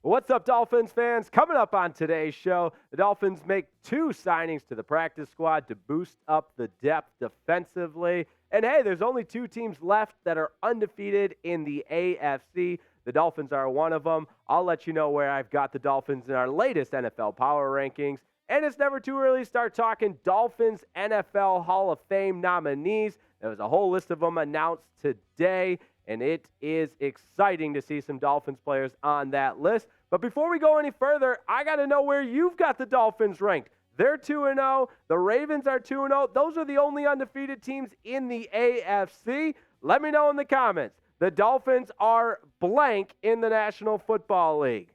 What's up, Dolphins fans? Coming up on today's show, the Dolphins make 2 signings to the practice squad to boost up the depth defensively. And hey, there's only 2 teams left that are undefeated in the AFC. The Dolphins are one of them. I'll let you know where I've got the Dolphins in our latest NFL Power Rankings. And it's never too early to start talking Dolphins NFL Hall of Fame nominees. There was a whole list of them announced today, and it is exciting to see some Dolphins players on that list. But before we go any further, I got to know where you've got the Dolphins ranked. They're 2-0. The Ravens are 2-0. Those are the only undefeated teams in the AFC. Let me know in the comments. The Dolphins are blank in the National Football League.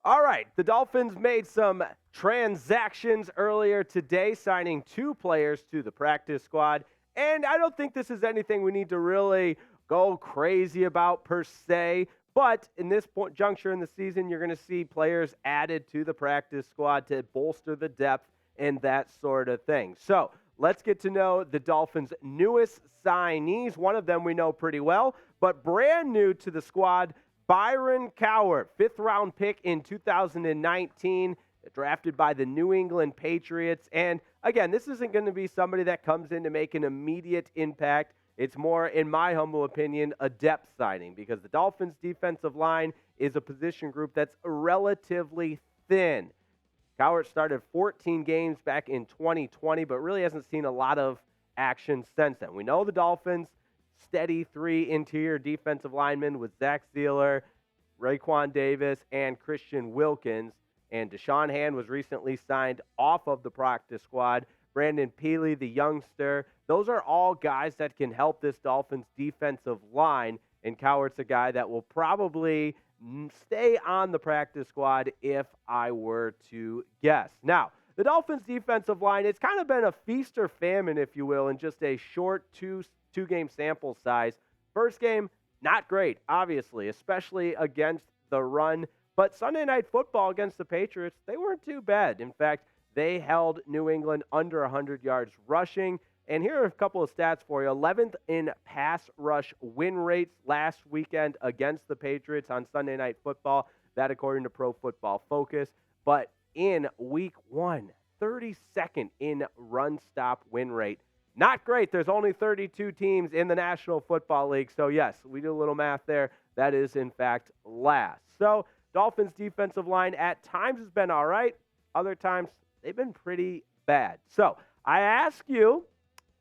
All right, the Dolphins made some transactions earlier today, signing 2 players to the practice squad. And I don't think this is anything we need to really go crazy about per se. But in this juncture in the season, you're going to see players added to the practice squad to bolster the depth and that sort of thing. So let's get to know the Dolphins' newest signees. One of them we know pretty well, but brand new to the squad, Byron Cowart, 5th-round pick in 2019, drafted by the New England Patriots. And again, this isn't going to be somebody that comes in to make an immediate impact. It's more, in my humble opinion, a depth signing because the Dolphins' defensive line is a position group that's relatively thin. Cowart started 14 games back in 2020, but really hasn't seen a lot of action since then. We know the Dolphins steady 3 interior defensive linemen with Zach Sealer, Raekwon Davis, and Christian Wilkins. And Deshaun Hand was recently signed off of the practice squad. Brandon Peely, the youngster. Those are all guys that can help this Dolphins defensive line. And Cowart's a guy that will probably stay on the practice squad if I were to guess. Now, the Dolphins defensive line, it's kind of been a feast or famine, if you will, in just a short two-game sample size. First game, not great, obviously, especially against the run. But Sunday Night Football against the Patriots, they weren't too bad. In fact, they held New England under 100 yards rushing. And here are a couple of stats for you. 11th in pass rush win rates last weekend against the Patriots on Sunday Night Football. That according to Pro Football Focus. But in week 1, 32nd in run stop win rate. Not great. There's only 32 teams in the National Football League. So, yes, we do a little math there. That is, in fact, last. So, Dolphins defensive line at times has been all right. Other times, they've been pretty bad. So, I ask you,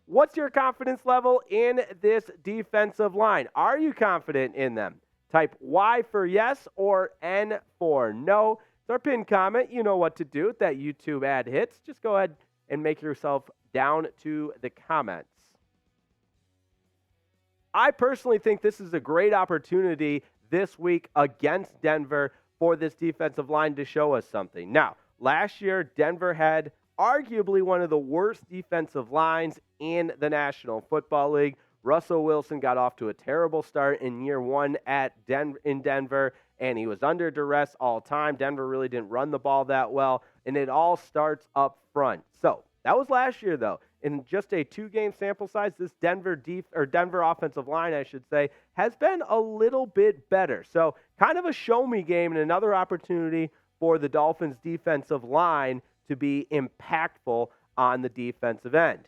what's your confidence level in this defensive line? Are you confident in them? Type Y for yes or N for no. It's our pinned comment. You know what to do if that YouTube ad hits. Just go ahead and make yourself down to the comments. I personally think this is a great opportunity this week against Denver for this defensive line to show us something. Now, last year, Denver had arguably one of the worst defensive lines in the National Football League. Russell Wilson got off to a terrible start in year 1 in Denver, and he was under duress all time. Denver really didn't run the ball that well, and it all starts up front. So, that was last year, though. In just a 2-game sample size, this Denver offensive line, I should say, has been a little bit better. So kind of a show-me game and another opportunity for the Dolphins defensive line to be impactful on the defensive end.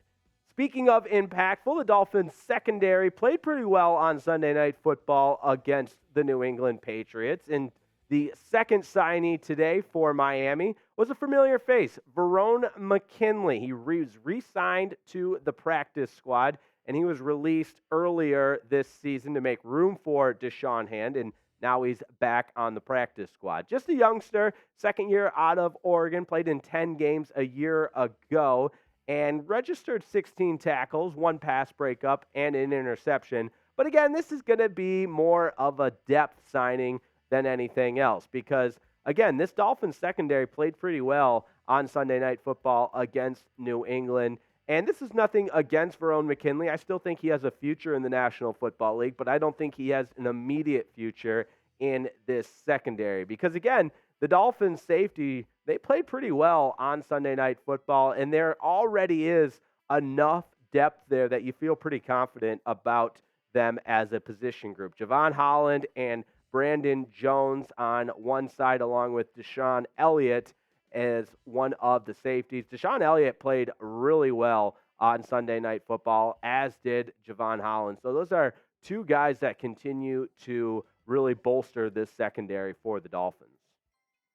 Speaking of impactful, the Dolphins secondary played pretty well on Sunday Night Football against the New England Patriots. And the second signee today for Miami was a familiar face, Verone McKinley. He was re-signed to the practice squad, and he was released earlier this season to make room for Deshaun Hand, and now he's back on the practice squad. Just a youngster, second year out of Oregon, played in 10 games a year ago, and registered 16 tackles, 1 pass breakup, and an interception. But again, this is going to be more of a depth signing than anything else because, again, this Dolphins secondary played pretty well on Sunday Night Football against New England. And this is nothing against Verone McKinley. I still think he has a future in the National Football League, but I don't think he has an immediate future in this secondary because, again, the Dolphins safety, they played pretty well on Sunday Night Football, and there already is enough depth there that you feel pretty confident about them as a position group. Javon Holland and Brandon Jones on one side, along with Deshaun Elliott as one of the safeties. Deshaun Elliott played really well on Sunday Night Football, as did Javon Holland. So those are two guys that continue to really bolster this secondary for the Dolphins.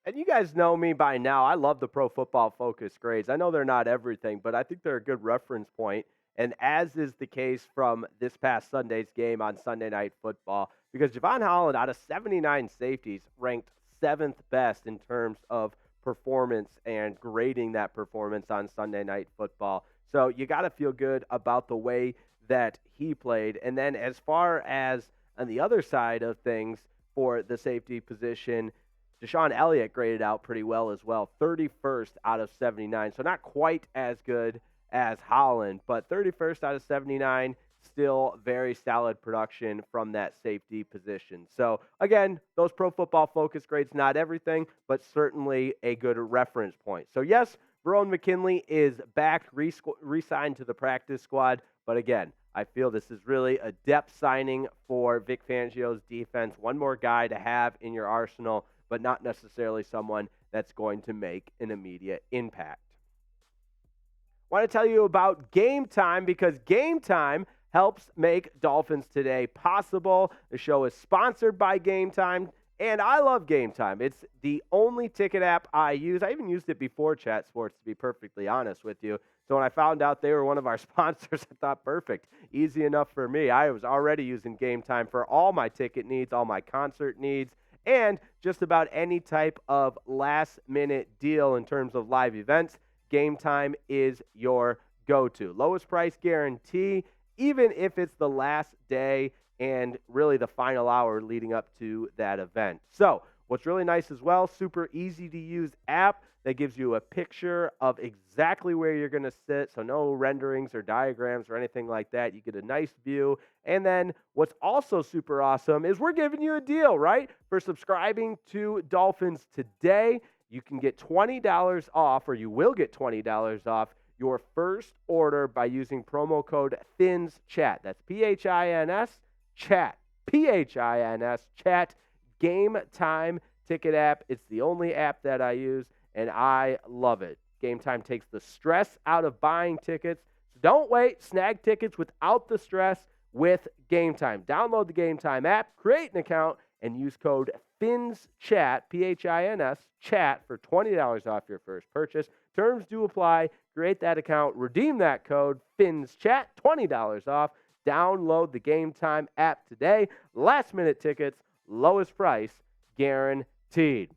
And you guys know me by now. I love the Pro Football Focus grades. I know they're not everything, but I think they're a good reference point. And as is the case from this past Sunday's game on Sunday Night Football, because Javon Holland, out of 79 safeties, ranked 7th best in terms of performance and grading that performance on Sunday Night Football. So you got to feel good about the way that he played. And then as far as on the other side of things for the safety position, Deshaun Elliott graded out pretty well as well, 31st out of 79. So not quite as good as Holland, but 31st out of 79, still very solid production from that safety position. So again, those Pro Football Focus grades, not everything, but certainly a good reference point. So yes, Verone McKinley is back, re-signed to the practice squad, but again, I feel this is really a depth signing for Vic Fangio's defense. One more guy to have in your arsenal, but not necessarily someone that's going to make an immediate impact. I want to tell you about Game Time, because Game Time helps make Dolphins Today possible. The show is sponsored by Game Time, and I love Game Time. It's the only ticket app I use. I even used it before Chat Sports, to be perfectly honest with you. So when I found out they were one of our sponsors, I thought, perfect, easy enough for me. I was already using Game Time for all my ticket needs, all my concert needs, and just about any type of last-minute deal in terms of live events. Game Time is your go-to. Lowest price guarantee, even if it's the last day and really the final hour leading up to that event. So what's really nice as well, super easy to use app that gives you a picture of exactly where you're going to sit, so no renderings or diagrams or anything like that. You get a nice view. And then what's also super awesome is we're giving you a deal, right? For subscribing to Dolphins Today, you can get $20 off, or you will get $20 off your first order by using promo code PHINSCHAT. That's PHINS chat. PHINS chat. Game Time ticket app. It's the only app that I use, and I love it. Game Time takes the stress out of buying tickets. So don't wait. Snag tickets without the stress with Game Time. Download the Game Time app, create an account, and use code PHINSCHAT, PHINS chat, for $20 off your first purchase. Terms do apply. Create that account, redeem that code PHINSCHAT, $20 off. Download the Game Time app today. Last minute tickets, lowest price guaranteed.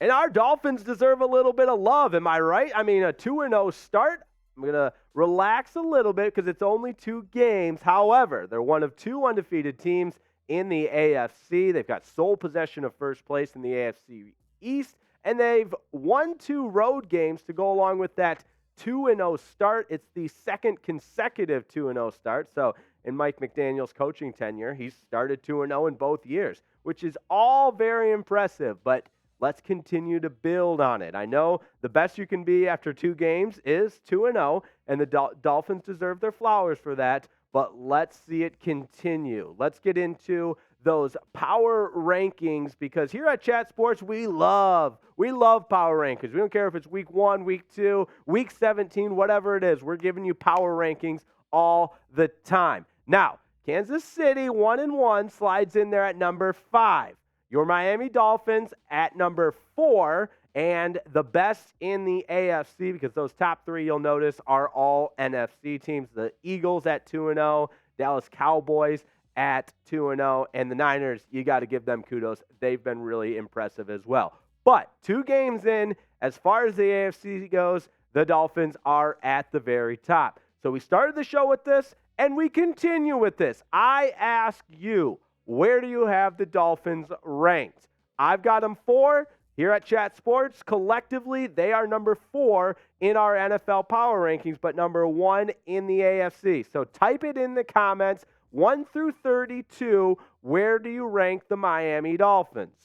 And our Dolphins deserve a little bit of love, am I right? I mean, a 2-0 start. I'm going to relax a little bit because it's only 2 games. However, they're one of 2 undefeated teams in the AFC. They've got sole possession of first place in the AFC East, and they've won 2 road games to go along with that 2-0 start. It's the second consecutive 2-0 start. So in Mike McDaniel's coaching tenure, he's started 2-0 in both years, which is all very impressive, but let's continue to build on it. I know the best you can be after 2 games is 2-0, and the Dolphins deserve their flowers for that, but let's see it continue. Let's get into those power rankings, because here at Chat Sports, we love power rankings. We don't care if it's week 1, week 2, week 17, whatever it is. We're giving you power rankings all the time. Now, Kansas City 1-1 slides in there at number 5. Your Miami Dolphins at number 4, and the best in the AFC, because those top 3 you'll notice are all NFC teams. The Eagles at 2-0, Dallas Cowboys at 2-0, and the Niners, you got to give them kudos. They've been really impressive as well. But 2 games in, as far as the AFC goes, the Dolphins are at the very top. So we started the show with this, and we continue with this. I ask you, where do you have the Dolphins ranked? I've got them 4. Here at Chat Sports, collectively, they are number 4 in our NFL power rankings, but number 1 in the AFC. So type it in the comments, 1 through 32, where do you rank the Miami Dolphins?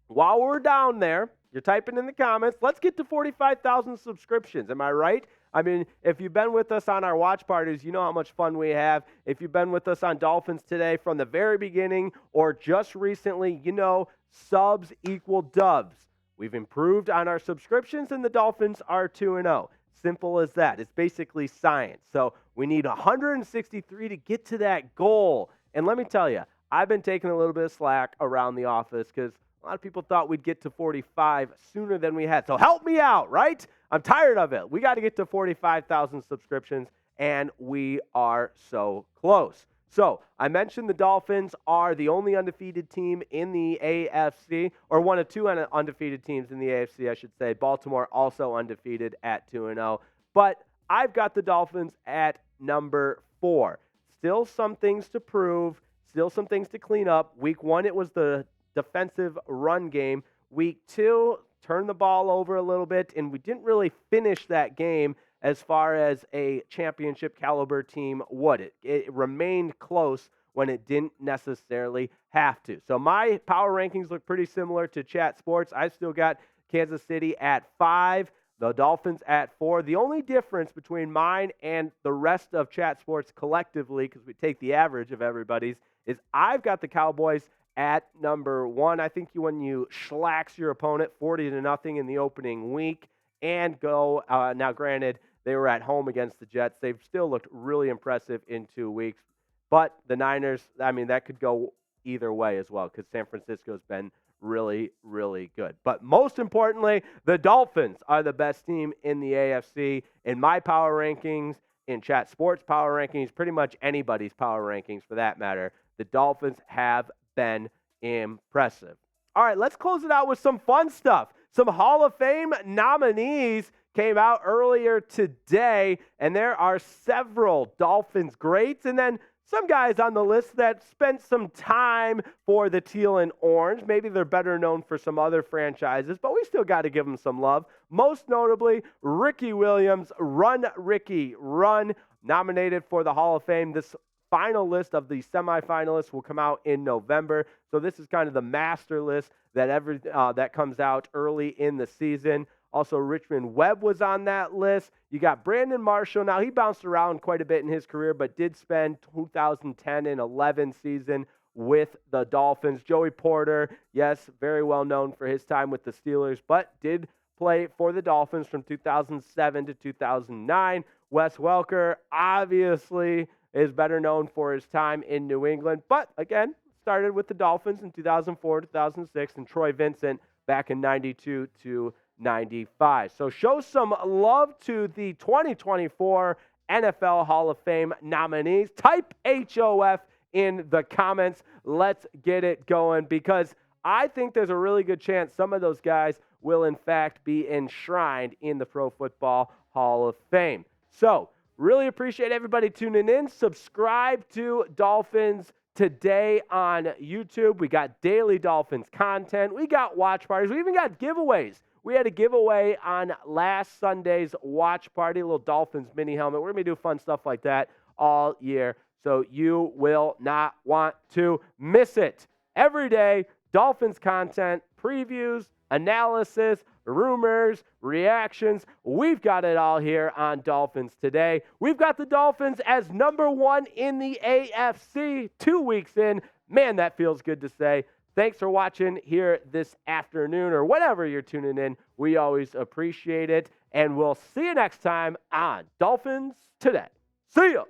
While we're down there, You're typing in the comments. Let's get to 45,000 subscriptions. Am I right? I mean, if you've been with us on our watch parties, you know how much fun we have. If you've been with us on Dolphins Today from the very beginning or just recently, you know subs equal dubs. We've improved on our subscriptions, and the Dolphins are 2-0. Simple as that. It's basically science. So we need 163 to get to that goal. And let me tell you, I've been taking a little bit of slack around the office because a lot of people thought we'd get to 45 sooner than we had. So help me out, right? I'm tired of it. We got to get to 45,000 subscriptions, and we are so close. So I mentioned the Dolphins are the only undefeated team in the AFC, or one of two undefeated teams in the AFC, I should say. Baltimore also undefeated at 2-0. But I've got the Dolphins at number 4. Still some things to prove, still some things to clean up. Week 1, it was the defensive run game. Week 2, turned the ball over a little bit, and we didn't really finish that game as far as a championship caliber team would. It remained close when it didn't necessarily have to. So my power rankings look pretty similar to Chat Sports. I still got Kansas City at 5, the Dolphins at 4. The only difference between mine and the rest of Chat Sports collectively, because we take the average of everybody's, is I've got the Cowboys at number 1. I think when you schlax your opponent 40-0 in the opening week and go, now granted, they were at home against the Jets. They've still looked really impressive in 2 weeks. But the Niners, I mean, that could go either way as well because San Francisco's been really, really good. But most importantly, the Dolphins are the best team in the AFC. In my power rankings, in Chat Sports power rankings, pretty much anybody's power rankings for that matter, the Dolphins have been impressive. All right, let's close it out with some fun stuff. Some Hall of Fame nominees came out earlier today, and there are several Dolphins greats, and then some guys on the list that spent some time for the teal and orange. Maybe they're better known for some other franchises, but we still got to give them some love. Most notably, Ricky Williams, Run Ricky Run, nominated for the Hall of Fame. This final list of the semifinalists will come out in November. So this is kind of the master list that comes out early in the season. Also, Richmond Webb was on that list. You got Brandon Marshall. Now, he bounced around quite a bit in his career, but did spend 2010 and 11 season with the Dolphins. Joey Porter, yes, very well known for his time with the Steelers, but did play for the Dolphins from 2007 to 2009. Wes Welker, obviously, is better known for his time in New England, but again, started with the Dolphins in 2004, 2006, and Troy Vincent back in 92 to 95. So show some love to the 2024 NFL Hall of Fame nominees. Type HOF in the comments. Let's get it going because I think there's a really good chance some of those guys will in fact be enshrined in the Pro Football Hall of Fame. So really appreciate everybody tuning in. Subscribe to Dolphins Today on YouTube. We got daily Dolphins content. We got watch parties. We even got giveaways. We had a giveaway on last Sunday's watch party, a little Dolphins mini helmet. We're going to do fun stuff like that all year, so you will not want to miss it. Every day, Dolphins content, previews, analysis, rumors, reactions. We've got it all here on Dolphins Today. We've got the Dolphins as number 1 in the AFC 2 weeks in. Man, that feels good to say. Thanks for watching here this afternoon or whenever you're tuning in. We always appreciate it. And we'll see you next time on Dolphins Today. See ya.